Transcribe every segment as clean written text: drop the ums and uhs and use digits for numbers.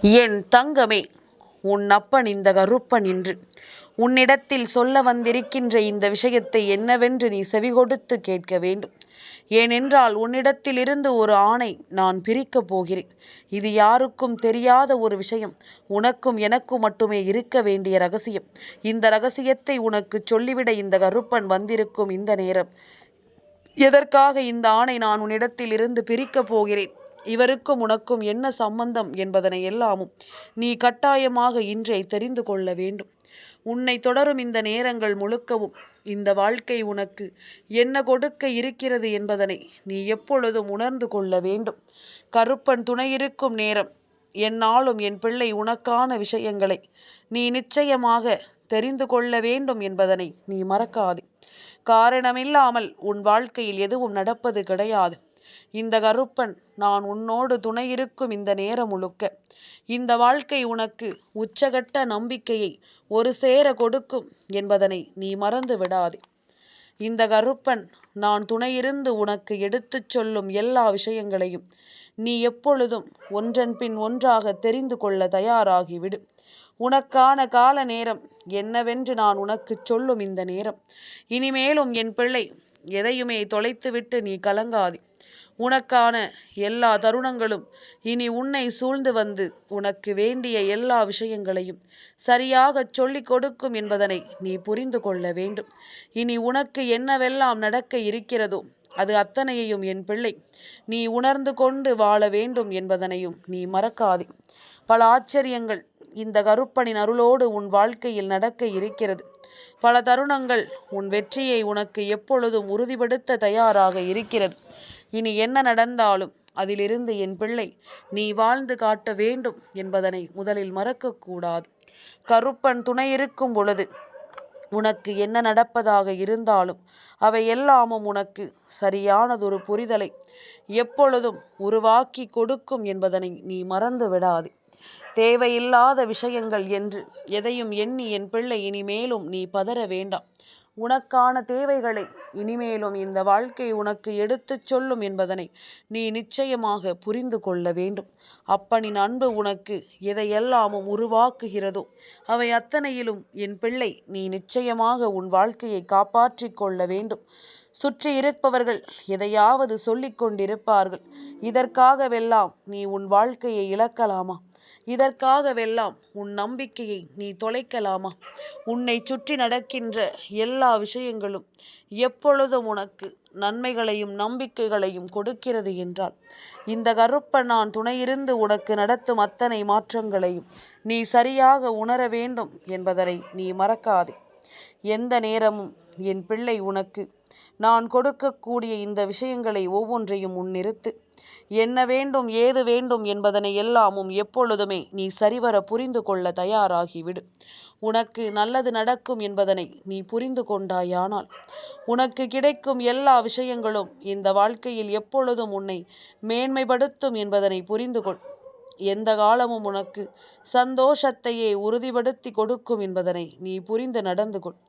என் தங்கமே, உன் அப்பன் இந்த கருப்பன் இன்று உன்னிடத்தில் சொல்ல வந்திருக்கின்ற இந்த விஷயத்தை என்னவென்று நீ செவிகொடுத்து கேட்க வேண்டும். ஏனென்றால் உன்னிடத்தில் இருந்து ஒரு ஆணை நான் பிரிக்கப் போகிறேன். இது யாருக்கும் தெரியாத ஒரு விஷயம், உனக்கும் எனக்கும் மட்டுமே இருக்க வேண்டிய ரகசியம். இந்த ரகசியத்தை உனக்கு சொல்லிவிட இந்த கருப்பன் வந்திருக்கும் இந்த நேரம். எதற்காக இந்த ஆணை நான் உன்னிடத்தில் இருந்து பிரிக்கப் போகிறேன், இவருக்கும் உனக்கும் என்ன சம்பந்தம் என்பதனை எல்லாமும் நீ கட்டாயமாக இன்றே தெரிந்து கொள்ள வேண்டும். உன்னை தொடரும் இந்த நேரங்கள் முழுக்கவும் இந்த வாழ்க்கை உனக்கு என்ன கொடுக்க இருக்கிறது என்பதனை நீ எப்பொழுதும் உணர்ந்து கொள்ள வேண்டும். கருப்பன் துணையிருக்கும் நேரம் என்னாலும் என் பிள்ளை உனக்கான விஷயங்களை நீ நிச்சயமாக தெரிந்து கொள்ள வேண்டும் என்பதனை நீ மறக்காதே. காரணமில்லாமல் உன் வாழ்க்கையில் எதுவும் நடப்பது கிடையாது. இந்த கருப்பன் நான் உன்னோடு துணையிருக்கும் இந்த நேரம் முழுக்க இந்த வாழ்க்கை உனக்கு உச்சகட்ட நம்பிக்கையை ஒரு சேர கொடுக்கும் என்பதனை நீ மறந்து விடாதே. இந்த கருப்பன் நான் துணையிருந்து உனக்கு எடுத்துச் சொல்லும் எல்லா விஷயங்களையும் நீ எப்பொழுதும் ஒன்றன் பின் ஒன்றாக தெரிந்து கொள்ள தயாராகிவிடு. உனக்கான கால நேரம் என்னவென்று நான் உனக்கு சொல்லும் இந்த நேரம். இனிமேலும் என் பிள்ளை எதையுமே தொலைத்துவிட்டு நீ கலங்காதே. உனக்கான எல்லா தருணங்களும் இனி உன்னை சூழ்ந்து வந்து உனக்கு வேண்டிய எல்லா விஷயங்களையும் சரியாக சொல்லிக் கொடுக்கும் என்பதனை நீ புரிந்து கொள்ள வேண்டும். இனி உனக்கு என்னவெல்லாம் நடக்க இருக்கிறதோ அது அத்தனையையும் என் பிள்ளை நீ உணர்ந்து கொண்டு வாழ வேண்டும் என்பதனையும் நீ மறக்காதே. பல ஆச்சரியங்கள் இந்த கருப்பனின் அருளோடு உன் வாழ்க்கையில் நடக்க இருக்கிறது. பல தருணங்கள் உன் வெற்றியை உனக்கு எப்பொழுதும் உறுதிப்படுத்த தயாராக இருக்கிறது. இனி என்ன நடந்தாலும் அதிலிருந்து என் பிள்ளை நீ வாழ்ந்து காட்ட வேண்டும் என்பதனை முதலில் மறக்கக்கூடாது. கருப்பன் துணையிருக்கும் பொழுது உனக்கு என்ன நடப்பதாக இருந்தாலும் அவை எல்லாமும் உனக்கு சரியானதொரு புரிதலை எப்பொழுதும் உருவாக்கி கொடுக்கும் என்பதனை நீ மறந்து விடாதே. தேவையில்லாத விஷயங்கள் என்று எதையும் எண்ணி என் பிள்ளை இனிமேலும் நீ பதற வேண்டாம். உனக்கான தேவைகளை இனிமேலும் இந்த வாழ்க்கை உனக்கு எடுத்துச் சொல்லும் என்பதனை நீ நிச்சயமாக புரிந்து கொள்ள வேண்டும். அப்பனின் அன்பு உனக்கு எதையெல்லாமும் உருவாக்குகிறதோ அவை அத்தனையிலும் என் பிள்ளை நீ நிச்சயமாக உன் வாழ்க்கையை காப்பாற்றி கொள்ள வேண்டும். சுற்றி இருப்பவர்கள் எதையாவது சொல்லிக் கொண்டிருப்பார்கள். இதற்காகவெல்லாம் நீ உன் வாழ்க்கையை இழக்கலாமா? இதற்காகவெல்லாம் உன் நம்பிக்கையை நீ தொலைக்கலாமா? உன்னை சுற்றி நடக்கின்ற எல்லா விஷயங்களும் எப்பொழுதும் உனக்கு நன்மைகளையும் நம்பிக்கைகளையும் கொடுக்கிறது என்றால் இந்த கருப்பன் நான் துணையிருந்து உனக்கு நடத்தும் அத்தனை மாற்றங்களையும் நீ சரியாக உணர வேண்டும் என்பதனை நீ மறக்காதே. எந்த நேரமும் என் பிள்ளை உனக்கு நான் கொடுக்கக்கூடிய இந்த விஷயங்களை ஒவ்வொன்றையும் முன்னிறுத்து என்ன வேண்டும் ஏது வேண்டும் என்பதனை எல்லாமும் எப்பொழுதுமே நீ சரிவர புரிந்து கொள்ள தயாராகிவிடு. உனக்கு நல்லது நடக்கும் என்பதனை நீ புரிந்து கொண்டாயானால் உனக்கு கிடைக்கும் எல்லா விஷயங்களும் இந்த வாழ்க்கையில் எப்பொழுதும் உன்னை மேன்மைப்படுத்தும் என்பதனை புரிந்து கொள். எந்த காலமும் உனக்கு சந்தோஷத்தையே உறுதிப்படுத்தி கொடுக்கும் என்பதனை நீ புரிந்து நடந்து கொள்.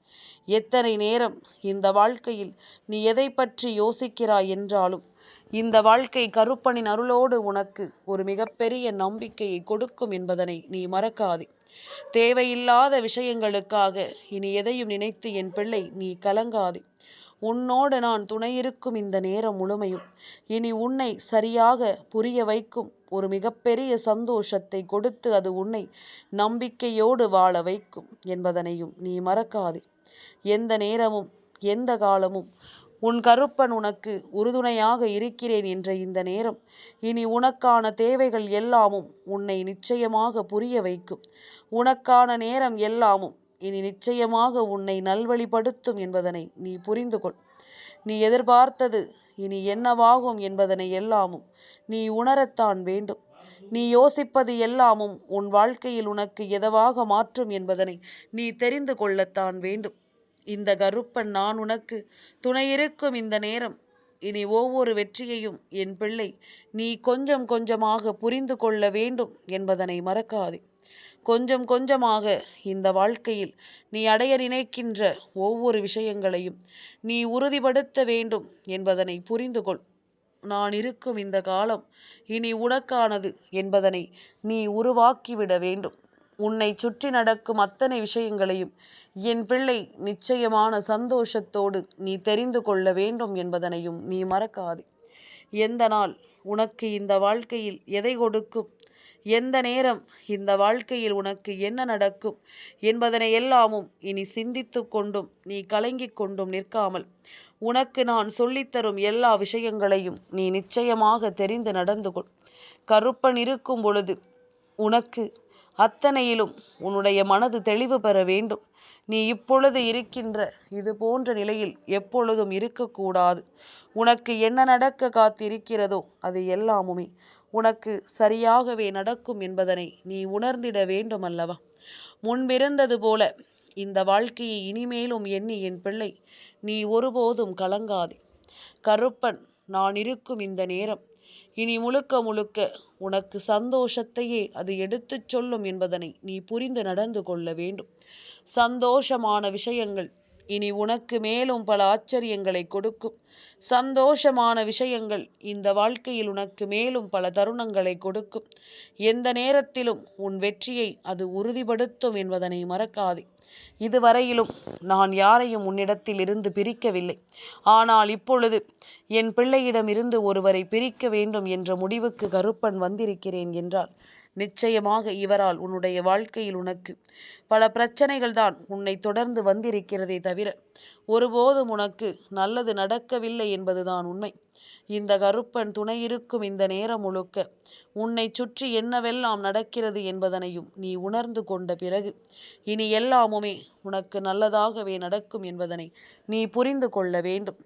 எத்தனை நேரம் இந்த வாழ்க்கையில் நீ எதை பற்றி யோசிக்கிறாய் என்றாலும் இந்த வாழ்க்கை கருப்பனின் அருளோடு உனக்கு ஒரு மிகப்பெரிய நம்பிக்கையை கொடுக்கும் என்பதனை நீ மறக்காதே. தேவையில்லாத விஷயங்களுக்காக இனி எதையும் நினைத்து என் பிள்ளை நீ கலங்காதே. உன்னோடு நான் துணையிருக்கும் இந்த நேரம் முழுமையும் இனி உன்னை சரியாக புரிய வைக்கும் ஒரு மிகப்பெரிய சந்தோஷத்தை கொடுத்து அது உன்னை நம்பிக்கையோடு வாழ வைக்கும் என்பதனையும் நீ மறக்காதே. எந்த நேரமும் எந்த காலமும் உன் கருப்பன் உனக்கு உறுதுணையாக இருக்கிறேன் என்ற இந்த நேரம் இனி உனக்கான தேவைகள் எல்லாமும் உன்னை நிச்சயமாக புரிய வைக்கும். உனக்கான நேரம் எல்லாமும் இனி நிச்சயமாக உன்னை நல்வழிப்படுத்தும் என்பதனை நீ புரிந்து கொள். நீ எதிர்பார்த்தது இனி என்னவாகும் என்பதனை எல்லாமும் நீ உணரத்தான் வேண்டும். நீ யோசிப்பது எல்லாமும் உன் வாழ்க்கையில் உனக்கு எதவாக மாற்றும் என்பதனை நீ தெரிந்து கொள்ளத்தான் வேண்டும். இந்த கருப்பன் நான் உனக்கு துணையிருக்கும் இந்த நேரம் இனி ஒவ்வொரு வெற்றியையும் என் பிள்ளை நீ கொஞ்சம் கொஞ்சமாக புரிந்து கொள்ள வேண்டும் என்பதனை மறக்காதே. கொஞ்சம் கொஞ்சமாக இந்த வாழ்க்கையில் நீ அடைய நினைக்கின்ற ஒவ்வொரு விஷயங்களையும் நீ உறுதிப்படுத்த வேண்டும் என்பதனை புரிந்து கொள். நான் இருக்கும் இந்த காலம் இனி உனக்கானது என்பதனை நீ உருவாக்கிவிட வேண்டும். உன்னை சுற்றி நடக்கும் அத்தனை விஷயங்களையும் என் பிள்ளை நிச்சயமான சந்தோஷத்தோடு நீ தெரிந்து கொள்ள வேண்டும் என்பதனையும் நீ மறக்காதே. எந்த நாள் உனக்கு இந்த வாழ்க்கையில் எதை கொடுக்கும், எந்த நேரம் இந்த வாழ்க்கையில் உனக்கு என்ன நடக்கும் என்பதனை எல்லாமும் இனி சிந்தித்து கொண்டும் நீ கலங்கிக் கொண்டும் நிற்காமல், உனக்கு நான் சொல்லித்தரும் எல்லா விஷயங்களையும் நீ நிச்சயமாக தெரிந்து நடந்து கொள். கருப்பன் இருக்கும் பொழுது உனக்கு அத்தனையிலும் உன்னுடைய மனது தெளிவு பெற வேண்டும். நீ இப்பொழுது இருக்கின்ற இது போன்ற நிலையில் எப்பொழுதும் இருக்கக்கூடாது. உனக்கு என்ன நடக்க காத்திருக்கிறதோ அது எல்லாமுமே உனக்கு சரியாகவே நடக்கும் என்பதனை நீ உணர்ந்திட வேண்டும் அல்லவா? முன்பிருந்தது போல இந்த வாழ்க்கையை இனிமேலும் எண்ணி என் பிள்ளை நீ ஒருபோதும் கலங்காதே. கருப்பன் நான் இருக்கும் இந்த நேரம் இனி முழுக்க முழுக்க உனக்கு சந்தோஷத்தையே அது எடுத்துச் சொல்லும் என்பதனை நீ புரிந்து நடந்து கொள்ள வேண்டும். சந்தோஷமான விஷயங்கள் இனி உனக்கு மேலும் பல ஆச்சரியங்களை கொடுக்கும். சந்தோஷமான விஷயங்கள் இந்த வாழ்க்கையில் உனக்கு மேலும் பல தருணங்களை கொடுக்கும். எந்த நேரத்திலும் உன் வெற்றியை அது உறுதிப்படுத்தும் என்பதனை மறக்காதே. இதுவரையிலும் நான் யாரையும் உன்னிடத்தில் இருந்து பிரிக்கவில்லை. ஆனால் இப்பொழுது என் பிள்ளையிடமிருந்து ஒருவரை பிரிக்க வேண்டும் என்ற முடிவுக்கு கருப்பன் வந்திருக்கிறேன் என்றால் நிச்சயமாக இவரால் உன்னுடைய வாழ்க்கையில் உனக்கு பல பிரச்சனைகள் தான் உன்னை தொடர்ந்து வந்திருக்கிறதே தவிர ஒருபோதும் உனக்கு நல்லது நடக்கவில்லை என்பதுதான் உண்மை. இந்த கருப்பன் துணையிருக்கும் இந்த நேரம் முழுக்க உன்னை சுற்றி என்னவெல்லாம் நடக்கிறது என்பதனையும் நீ உணர்ந்து கொண்ட பிறகு இனி எல்லாமுமே உனக்கு நல்லதாகவே நடக்கும் என்பதனை நீ புரிந்து கொள்ள வேண்டும்.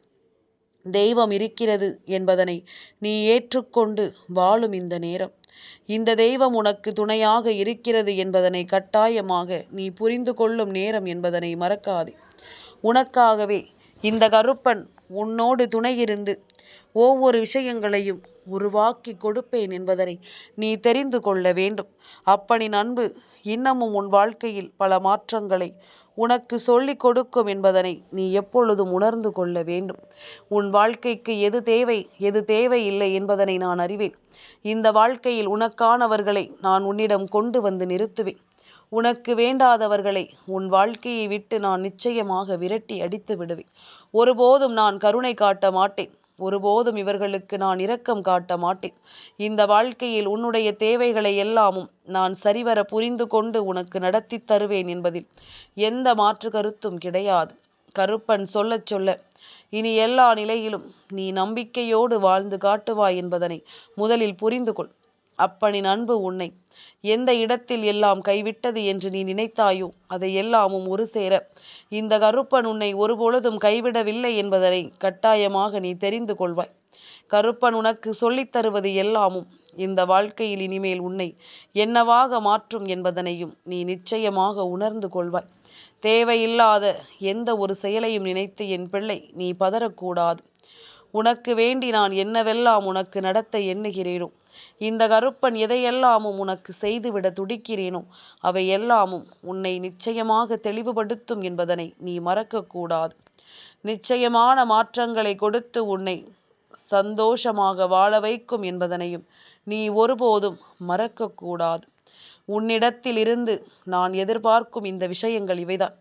தெய்வம் இருக்கிறது என்பதனை நீ ஏற்றுக்கொண்டு வாழும் இந்த நேரம், இந்த தெய்வம் உனக்கு துணையாக இருக்கிறது என்பதனை கட்டாயமாக நீ புரிந்து கொள்ளும் நேரம் என்பதனை மறக்காதே. உனக்காகவே இந்த கருப்பன் உன்னோடு துணையிருந்து ஒவ்வொரு விஷயங்களையும் உருவாக்கி கொடுப்பேன் என்பதனை நீ தெரிந்து கொள்ள வேண்டும். அப்பனின் அன்பு இன்னமும் உன் வாழ்க்கையில் பல மாற்றங்களை உனக்கு சொல்லிக் கொடுக்கும் என்பதனை நீ எப்பொழுதும் உணர்ந்து கொள்ள வேண்டும். உன் வாழ்க்கைக்கு எது தேவை எது தேவையில்லை என்பதனை நான் அறிவேன். இந்த வாழ்க்கையில் உனக்கானவர்களை நான் உன்னிடம் கொண்டு வந்து நிறுத்துவேன். உனக்கு வேண்டாதவர்களை உன் வாழ்க்கையை விட்டு நான் நிச்சயமாக விரட்டி அடித்து விடுவேன். ஒருபோதும் நான் கருணை காட்ட மாட்டேன். ஒருபோதும் இவர்களுக்கு நான் இரக்கம் காட்ட மாட்டேன். இந்த வாழ்க்கையில் உன்னுடைய தேவைகளை எல்லாமும் நான் சரிவர புரிந்து கொண்டு உனக்கு நடத்தி தருவேன் என்பதில் எந்த மாற்று கருத்தும் கிடையாது. கருப்பன் சொல்ல சொல்ல இனி எல்லா நிலையிலும் நீ நம்பிக்கையோடு வாழ்ந்து காட்டுவாய் என்பதனை முதலில் புரிந்து கொள். அப்பனின் அன்பு உன்னை எந்த இடத்தில் எல்லாம் கைவிட்டது என்று நீ நினைத்தாயோ அதை எல்லாமும் ஒரு சேர இந்த கருப்பன் உன்னை ஒருபொழுதும் கைவிடவில்லை என்பதனை கட்டாயமாக நீ தெரிந்து கொள்வாய். கருப்பன் உனக்கு சொல்லித் தருவது எல்லாமும் இந்த வாழ்க்கையில் இனிமேல் உன்னை என்னவாக மாற்றும் என்பதனையும் நீ நிச்சயமாக உணர்ந்து கொள்வாய். தேவையில்லாத எந்த ஒரு செயலையும் நினைத்து என் பிள்ளை நீ பதறக்கூடாது. உனக்கு வேண்டி நான் என்னவெல்லாம் உனக்கு நடத்த எண்ணுகிறேனோ, இந்த கருப்பன் எதையெல்லாமும் உனக்கு செய்துவிட துடிக்கிறேனோ அவை எல்லாமும் உன்னை நிச்சயமாக தெளிவுபடுத்தும் என்பதனை நீ மறக்கக்கூடாது. நிச்சயமான மாற்றங்களை கொடுத்து உன்னை சந்தோஷமாக வாழ வைக்கும் என்பதனையும் நீ ஒருபோதும் மறக்கக்கூடாது. உன்னிடத்தில் இருந்து நான் எதிர்பார்க்கும் இந்த விஷயங்கள் இவைதான்.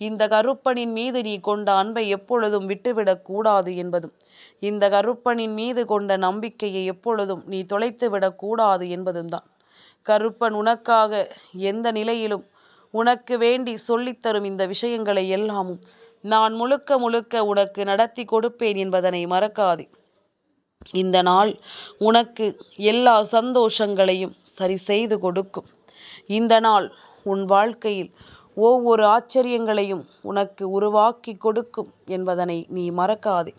இந்த கருப்பனின் மீது நீ கொண்ட அன்பை எப்பொழுதும் விட்டுவிடக் கூடாது என்பதும், இந்த கருப்பனின் மீது கொண்ட நம்பிக்கையை எப்பொழுதும் நீ தொலைத்து விடக்கூடாது என்பதும் தான். கருப்பன் உனக்காக எந்த நிலையிலும் உனக்கு வேண்டி சொல்லித்தரும் இந்த விஷயங்களை எல்லாமும் நான் முழுக்க முழுக்க உனக்கு நடத்தி கொடுப்பேன் என்பதனை மறக்காதே. இந்த நாள் உனக்கு எல்லா சந்தோஷங்களையும் சரி செய்து கொடுக்கும். இந்த நாள் உன் வாழ்க்கையில் ஒவ்வொரு ஆச்சரியங்களையும் உனக்கு உருவாக்கி கொடுக்கும் என்பதனை நீ மறக்காதே.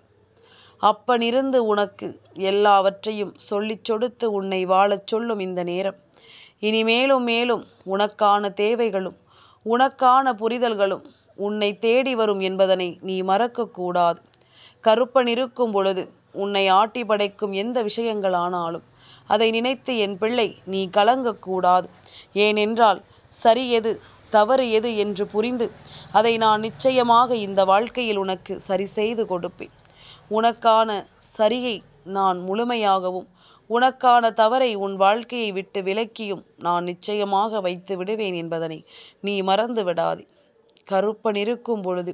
அப்பனிருந்து உனக்கு எல்லாவற்றையும் சொல்லிச் கொடுத்து உன்னை வாழச் சொல்லும் இந்த நேரம் இனி மேலும் மேலும் உனக்கான தேவைகளும் உனக்கான புரிதல்களும் உன்னை தேடி வரும் என்பதனை நீ மறக்கக்கூடாது. கருப்பன் இருக்கும் பொழுது உன்னை ஆட்டி படைக்கும் எந்த விஷயங்களானாலும் அதை நினைத்து என் பிள்ளை நீ கலங்கக்கூடாது. ஏனென்றால் சரி எது தவறு எது என்று புரிந்து அதை நான் நிச்சயமாக இந்த வாழ்க்கையில் உனக்கு சரி செய்து கொடுப்பேன். உனக்கான சரியை நான் முழுமையாகவும் உனக்கான தவறை உன் வாழ்க்கையை விட்டு விலக்கியும் நான் நிச்சயமாக வைத்து விடுவேன் என்பதனை நீ மறந்து விடாதே. கருப்பன் இருக்கும் பொழுது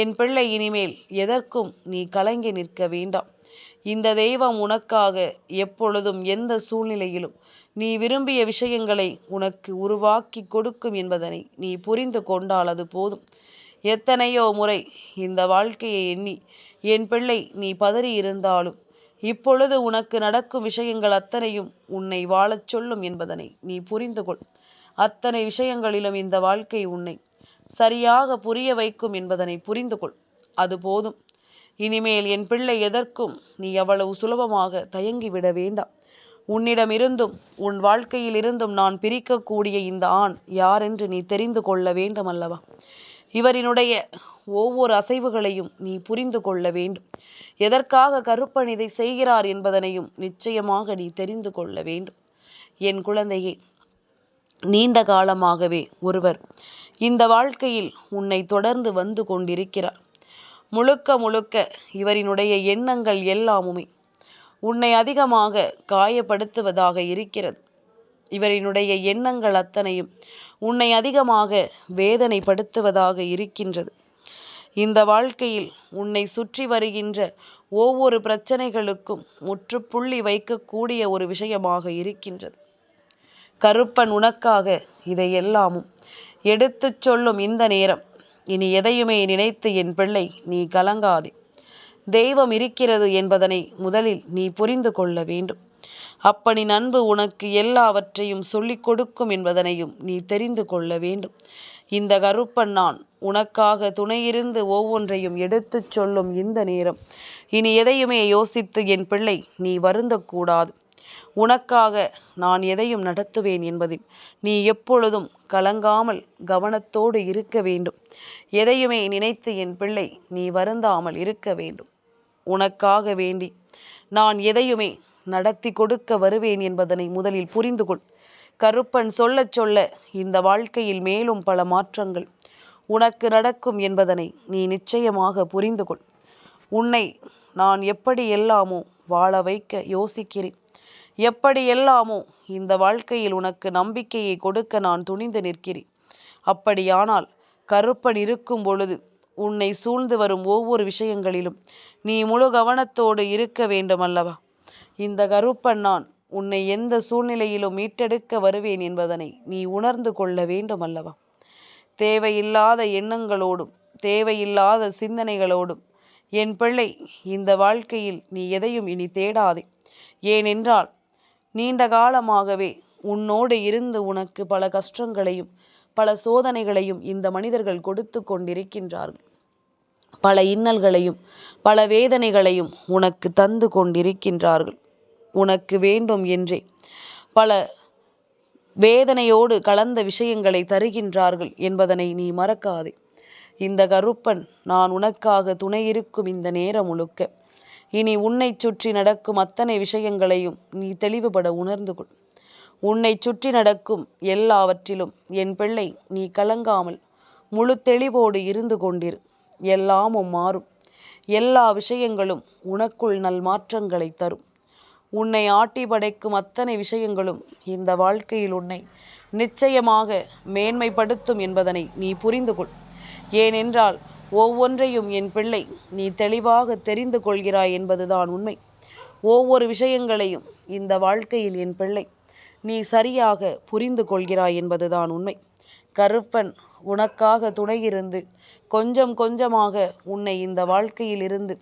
என் பிள்ளை இனிமேல் எதற்கும் நீ கலங்கி நிற்க வேண்டாம். இந்த தெய்வம் உனக்காக எப்பொழுதும் எந்த சூழ்நிலையிலும் நீ விரும்பிய விஷயங்களை உனக்கு உருவாக்கி கொடுக்கும் என்பதனை நீ புரிந்து கொண்டால் அது போதும். எத்தனையோ முறை இந்த வாழ்க்கையை எண்ணி என் பிள்ளை நீ பதறி இருந்தாலும் இப்பொழுது உனக்கு நடக்கும் விஷயங்கள் அத்தனையும் உன்னை வாழச் சொல்லும் என்பதனை நீ புரிந்து கொள். அத்தனை விஷயங்களிலும் இந்த வாழ்க்கை உன்னை சரியாக புரிய வைக்கும் என்பதனை புரிந்து கொள். அது போதும். இனிமேல் என் பிள்ளை எதற்கும் நீ அவ்வளவு சுலபமாக தயங்கிவிட வேண்டாம். உன்னிடமிருந்தும் உன் வாழ்க்கையில் இருந்தும் நான் பிரிக்கக்கூடிய இந்த ஆண் யாரென்று நீ தெரிந்து கொள்ள வேண்டும் அல்லவா? இவரினுடைய ஒவ்வொரு அசைவுகளையும் நீ புரிந்து கொள்ள வேண்டும். எதற்காக கருப்பன் இதை செய்கிறார் என்பதனையும் நிச்சயமாக நீ தெரிந்து கொள்ள வேண்டும். என் குழந்தையே, நீண்ட காலமாகவே ஒருவர் இந்த வாழ்க்கையில் உன்னை தொடர்ந்து வந்து கொண்டிருக்கிறார். முழுக்க முழுக்க இவரினுடைய எண்ணங்கள் எல்லாமுமே உன்னை அதிகமாக காயப்படுத்துவதாக இருக்கிறது. இவரினுடைய எண்ணங்கள் அத்தனையும் உன்னை அதிகமாக வேதனைப்படுத்துவதாக இருக்கின்றது. இந்த வாழ்க்கையில் உன்னை சுற்றி வருகின்ற ஒவ்வொரு பிரச்சனைகளுக்கும் முற்றுப்புள்ளி வைக்கக்கூடிய ஒரு விஷயமாக இருக்கின்றது. கருப்பன் உனக்காக இதையெல்லாமும் எடுத்துச் சொல்லும் இந்த நேரம், இனி எதையுமே நினைத்து என் பிள்ளை நீ கலங்காதே. தெய்வம் இருக்கிறது என்பதனை முதலில் நீ புரிந்து கொள்ள வேண்டும். அப்பனின் அன்பு உனக்கு எல்லாவற்றையும் சொல்லிக் கொடுக்கும் என்பதனையும் நீ தெரிந்து கொள்ள வேண்டும். இந்த கருப்பன் நான் உனக்காக துணையிருந்து ஒவ்வொன்றையும் எடுத்துச் சொல்லும் இந்த நேரம், இனி எதையுமே யோசித்து என் பிள்ளை நீ வருந்தக்கூடாது. உனக்காக நான் எதையும் நடத்துவேன் என்பதில் நீ எப்பொழுதும் கலங்காமல் கவனத்தோடு இருக்க வேண்டும். எதையுமே நினைத்து என் பிள்ளை நீ வருந்தாமல் இருக்க வேண்டும். உனக்காக வேண்டி நான் எதையுமே நடத்தி கொடுக்க வருவேன் என்பதனை முதலில் புரிந்து கொள். கருப்பன் சொல்ல சொல்ல இந்த வாழ்க்கையில் மேலும் பல மாற்றங்கள் உனக்கு நடக்கும் என்பதனை நீ நிச்சயமாக புரிந்து கொள். உன்னை நான் எப்படி எல்லாமோ வாழ வைக்க யோசிக்கிறேன். எப்படி எல்லாமோ இந்த வாழ்க்கையில் உனக்கு நம்பிக்கையை கொடுக்க நான் துணிந்து நிற்கிறேன். அப்படியானால் கருப்பன் இருக்கும் பொழுது உன்னை சூழ்ந்து வரும் ஒவ்வொரு விஷயங்களிலும் நீ முழு கவனத்தோடு இருக்க வேண்டும் அல்லவா? இந்த கருப்பன் நான் உன்னை எந்த சூழ்நிலையிலும் மீட்டெடுக்க வருவேன் என்பதனை நீ உணர்ந்து கொள்ள வேண்டும் அல்லவா? தேவையில்லாத எண்ணங்களோடும் தேவையில்லாத சிந்தனைகளோடும் என் பிள்ளை இந்த வாழ்க்கையில் நீ எதையும் இனி தேடாதே. ஏனென்றால் நீண்ட காலமாகவே உன்னோடு இருந்து உனக்கு பல கஷ்டங்களையும் பல சோதனைகளையும் இந்த மனிதர்கள் கொடுத்து கொண்டிருக்கின்றார்கள். பல இன்னல்களையும் பல வேதனைகளையும் உனக்கு தந்து கொண்டிருக்கின்றார்கள். உனக்கு வேண்டும் என்றே பல வேதனையோடு கலந்த விஷயங்களை தருகின்றார்கள் என்பதனை நீ மறக்காதே. இந்த கருப்பன் நான் உனக்காக துணையிருக்கும் இந்த நேரம் முழுக்க இனி உன்னை சுற்றி நடக்கும் அத்தனை விஷயங்களையும் நீ தெளிவுபட உணர்ந்து கொள். உன்னை சுற்றி நடக்கும் எல்லாவற்றிலும் என் பிள்ளை நீ கலங்காமல் முழு தெளிவோடு இருந்து கொண்டிரு. எல்லாமும் மாறும். எல்லா விஷயங்களும் உனக்குள் நல் மாற்றங்களை தரும். உன்னை ஆட்டி படைக்கும் அத்தனை விஷயங்களும் இந்த வாழ்க்கையில் உன்னை நிச்சயமாக மேன்மைப்படுத்தும் என்பதனை நீ புரிந்து கொள். ஏனென்றால் ஒவ்வொன்றையும் என் பிள்ளை நீ தெளிவாக தெரிந்து கொள்கிறாய் என்பதுதான் உண்மை. ஒவ்வொரு விஷயங்களையும் இந்த வாழ்க்கையில் என் பிள்ளை நீ சரியாக புரிந்து கொள்கிறாய் என்பதுதான் உண்மை. கருப்பன் உனக்காக துணையிருந்து கொஞ்சம் கொஞ்சமாக உன்னை இந்த வாழ்க்கையில் இருந்து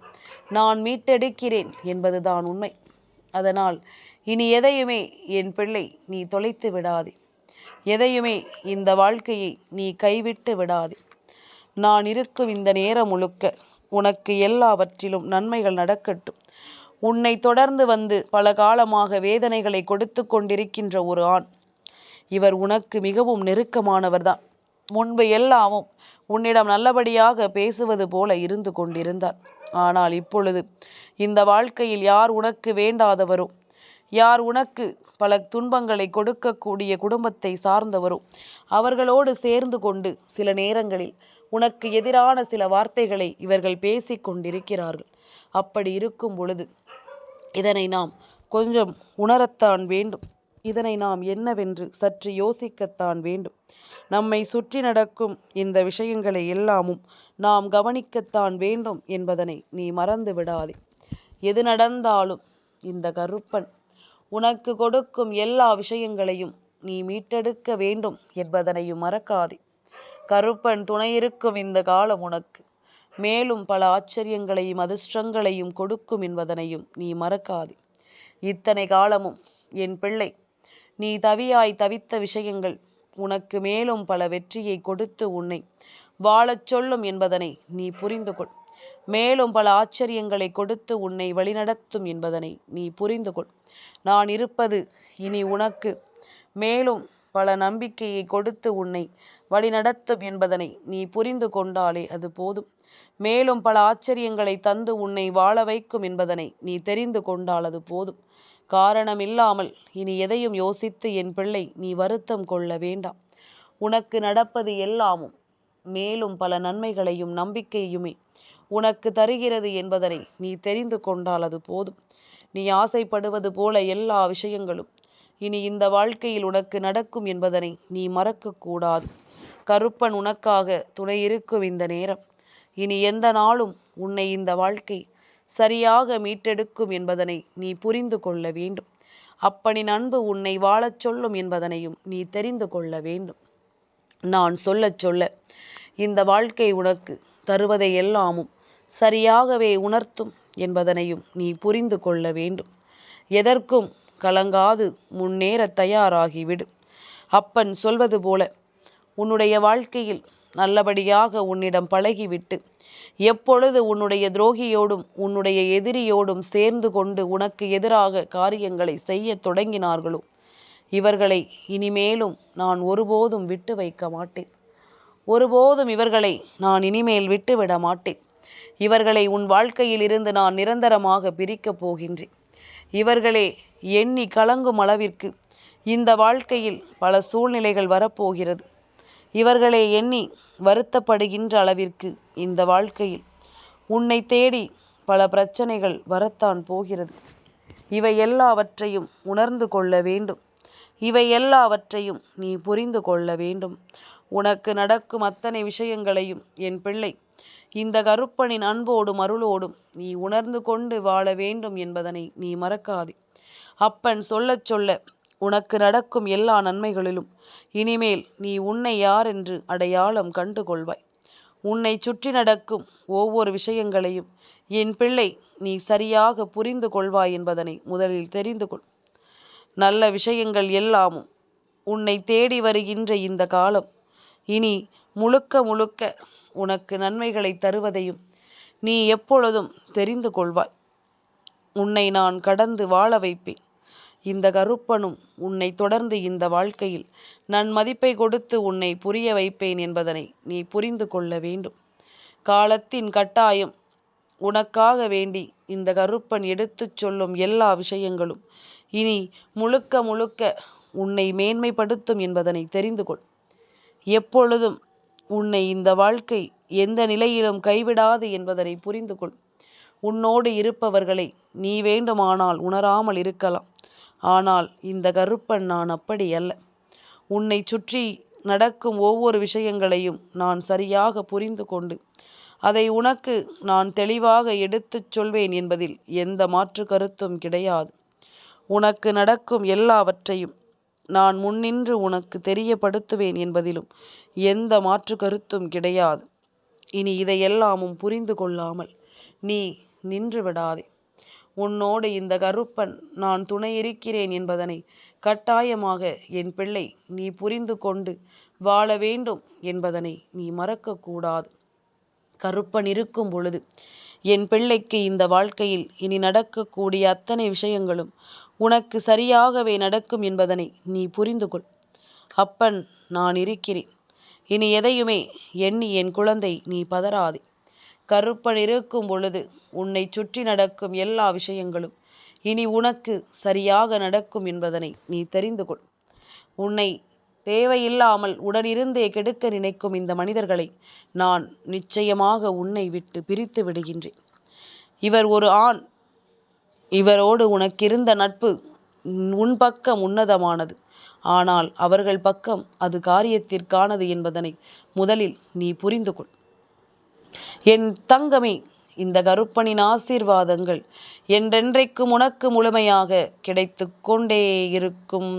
நான் மீட்டெடுக்கிறேன் என்பதுதான் உண்மை. அதனால் இனி எதையுமே என் பிள்ளை நீ தொலைத்து விடாதே. எதையுமே இந்த வாழ்க்கையை நீ கைவிட்டு விடாதே. நான் இருக்கும் இந்த நேரம் முழுக்க உனக்கு எல்லாவற்றிலும் நன்மைகள் நடக்கட்டும். உன்னை தொடர்ந்து வந்து பல காலமாக வேதனைகளை கொடுத்து கொண்டிருக்கின்ற ஒரு ஆண், இவர் உனக்கு மிகவும் நெருக்கமானவர்தான். முன்பு எல்லாமும் உன்னிடம் நல்லபடியாக பேசுவது போல இருந்து கொண்டிருந்தார். ஆனால் இப்பொழுது இந்த வாழ்க்கையில் யார் உனக்கு வேண்டாதவரோ, யார் உனக்கு பல துன்பங்களை கொடுக்கக்கூடிய குடும்பத்தை சார்ந்தவரோ அவர்களோடு சேர்ந்து கொண்டு சில நேரங்களில் உனக்கு எதிரான சில வார்த்தைகளை இவர்கள் பேசி கொண்டிருக்கிறார்கள். அப்படி இருக்கும் பொழுது இதனை நாம் கொஞ்சம் உணரத்தான் வேண்டும். இதனை நாம் என்னவென்று சற்று யோசிக்கத்தான் வேண்டும். நம்மை சுற்றி நடக்கும் இந்த விஷயங்களை எல்லாமும் நாம் கவனிக்கத்தான் வேண்டும் என்பதனை நீ மறந்து விடாதே. எது நடந்தாலும் இந்த கருப்பன் உனக்கு கொடுக்கும் எல்லா விஷயங்களையும் நீ மீட்டெடுக்க வேண்டும் என்பதனையும் மறக்காதே. கருப்பன் துணையிருக்கும் இந்த காலம் உனக்கு மேலும் பல ஆச்சரியங்களையும் அதிர்ஷ்டங்களையும் கொடுக்கும் என்பதனையும் நீ மறக்காதே. இத்தனை காலமும் என் பிள்ளை நீ தவியாய் தவித்த விஷயங்கள் உனக்கு மேலும் பல வெற்றியை கொடுத்து உன்னை வாழச் சொல்லும் என்பதனை நீ புரிந்து கொள். மேலும் பல ஆச்சரியங்களை கொடுத்து உன்னை வழிநடத்தும் என்பதனை நீ புரிந்து கொள். நான் இருப்பது இனி உனக்கு மேலும் பல நம்பிக்கையை கொடுத்து உன்னை வழிநடத்தும் என்பதனை நீ புரிந்து கொண்டாலே அது போதும். மேலும் பல ஆச்சரியங்களை தந்து உன்னை வாழ வைக்கும் என்பதனை நீ தெரிந்து கொண்டால் அது போதும். காரணமில்லாமல் இனி எதையும் யோசித்து என் பிள்ளை நீ வருத்தம் கொள்ள வேண்டாம். உனக்கு நடப்பது எல்லாமும் மேலும் பல நன்மைகளையும் நம்பிக்கையுமே உனக்கு தருகிறது என்பதனை நீ தெரிந்து கொண்டால் அது போதும். நீ ஆசைப்படுவது போல எல்லா விஷயங்களும் இனி இந்த வாழ்க்கையில் உனக்கு நடக்கும் என்பதனை நீ மறக்கக்கூடாது. கருப்பன் உனக்காக துணையிருக்கும் இந்த நேரம் இனி எந்த நாளும் உன்னை இந்த வாழ்க்கை சரியாக மீட்டெடுக்கும் என்பதனை நீ புரிந்து கொள்ள வேண்டும். அப்பனின் அன்பு உன்னை வாழச் சொல்லும் என்பதனையும் நீ தெரிந்து கொள்ள வேண்டும். நான் சொல்லச் சொல்ல இந்த வாழ்க்கை உனக்கு தருவதை எல்லாமும் சரியாகவே உணர்த்தும் என்பதனையும் நீ புரிந்து கொள்ள வேண்டும். எதற்கும் கலங்காது முன்னேற தயாராகிவிடு. அப்பன் சொல்வது போல உன்னுடைய வாழ்க்கையில் நல்லபடியாக உன்னிடம் பழகிவிட்டு எப்பொழுது உன்னுடைய துரோகியோடும் உன்னுடைய எதிரியோடும் சேர்ந்து கொண்டு உனக்கு எதிராக காரியங்களை செய்ய தொடங்கினார்களோ இவர்களை இனிமேலும் நான் ஒருபோதும் விட்டு வைக்க மாட்டேன். ஒருபோதும் இவர்களை நான் இனிமேல் விட்டுவிட மாட்டேன். இவர்களை உன் வாழ்க்கையில் இருந்து நான் நிரந்தரமாக பிரிக்கப் போகின்றேன். இவர்களே எண்ணி கலங்கும் அளவிற்கு இந்த வாழ்க்கையில் பல சூழ்நிலைகள் வரப்போகிறது. இவர்களை எண்ணி வருத்தப்படுகின்ற அளவிற்கு இந்த வாழ்க்கையில் உன்னை தேடி பல பிரச்சனைகள் வரத்தான் போகிறது. இவை எல்லாவற்றையும் உணர்ந்து கொள்ள வேண்டும். இவை எல்லாவற்றையும் நீ புரிந்து கொள்ள வேண்டும். உனக்கு நடக்கும் அத்தனை விஷயங்களையும் என் பிள்ளை இந்த கருப்பனின் அன்போடும் அருளோடும் நீ உணர்ந்து கொண்டு வாழ வேண்டும் என்பதனை நீ மறக்காதே. அப்பன் சொல்லச் சொல்ல உனக்கு நடக்கும் எல்லா நன்மைகளிலும் இனிமேல் நீ உன்னை யார் என்று அடையாளம் கண்டு கொள்வாய். உன்னை சுற்றி நடக்கும் ஒவ்வொரு விஷயங்களையும் என் பிள்ளை நீ சரியாக புரிந்து கொள்வாய் என்பதனை முதலில் தெரிந்து கொள். நல்ல விஷயங்கள் எல்லாமும் உன்னை தேடி வருகின்ற இந்த காலம் இனி முழுக்க முழுக்க உனக்கு நன்மைகளை தருவதையும் நீ எப்பொழுதும் தெரிந்து கொள்வாய். உன்னை நான் கடந்து வாழ வைப்பேன். இந்த கருப்பனும் உன்னை தொடர்ந்து இந்த வாழ்க்கையில் நன்மதிப்பை கொடுத்து உன்னை புரிய வைப்பேன் என்பதனை நீ புரிந்து கொள்ள வேண்டும். காலத்தின் கட்டாயம் உனக்காக வேண்டி இந்த கருப்பன் எடுத்துச் சொல்லும் எல்லா விஷயங்களும் இனி முழுக்க முழுக்க உன்னை மேன்மைப்படுத்தும் என்பதனை தெரிந்து கொள். எப்பொழுதும் உன்னை இந்த வாழ்க்கை எந்த நிலையிலும் கைவிடாது என்பதனை புரிந்து கொள். உன்னோடு இருப்பவர்களை நீ வேண்டுமானால் உணராமல் இருக்கலாம். ஆனால் இந்த கருப்பன் நான் அப்படி அல்ல. உன்னை சுற்றி நடக்கும் ஒவ்வொரு விஷயங்களையும் நான் சரியாக புரிந்து கொண்டு அதை உனக்கு நான் தெளிவாக எடுத்துச் சொல்வேன் என்பதில் எந்த மாற்று கருத்தும் கிடையாது. உனக்கு நடக்கும் எல்லாவற்றையும் நான் முன்னின்று உனக்கு தெரியப்படுத்துவேன் என்பதிலும் எந்த மாற்று கருத்தும் கிடையாது. இனி இதையெல்லாமும் புரிந்து கொள்ளாமல் நீ நின்று விடாதே. உன்னோடு இந்த கருப்பன் நான் துணையிருக்கிறேன் என்பதனை கட்டாயமாக என் பிள்ளை நீ புரிந்து கொண்டு வாழ வேண்டும் என்பதனை நீ மறக்கக்கூடாது. கருப்பன் இருக்கும் பொழுது என் பிள்ளைக்கு இந்த வாழ்க்கையில் இனி நடக்கக்கூடிய அத்தனை விஷயங்களும் உனக்கு சரியாகவே நடக்கும் என்பதனை நீ புரிந்து கொள். அப்பன் நான் இருக்கிறேன். இனி எதையுமே எண்ணி என் குழந்தை நீ பதறாதே. கருப்பன் இருக்கும் பொழுது உன்னை சுற்றி நடக்கும் எல்லா விஷயங்களும் இனி உனக்கு சரியாக நடக்கும் என்பதனை நீ தெரிந்து கொள். உன்னை தேவையில்லாமல் உடனிருந்தே கெடுக்க நினைக்கும் இந்த மனிதர்களை நான் நிச்சயமாக உன்னை விட்டு பிரித்து விடுகின்றேன். இவர் ஒரு ஆண், இவரோடு உனக்கிருந்த நட்பு உன் பக்கம் உன்னதமானது. ஆனால் அவர்கள் பக்கம் அது காரியத்திற்கானது என்பதனை முதலில் நீ புரிந்து கொள். என் தங்கமே, இந்த கருப்பனின் ஆசீர்வாதங்கள் என்றென்றைக்கும் உனக்கு முழுமையாக கிடைத்து கொண்டே இருக்கும்.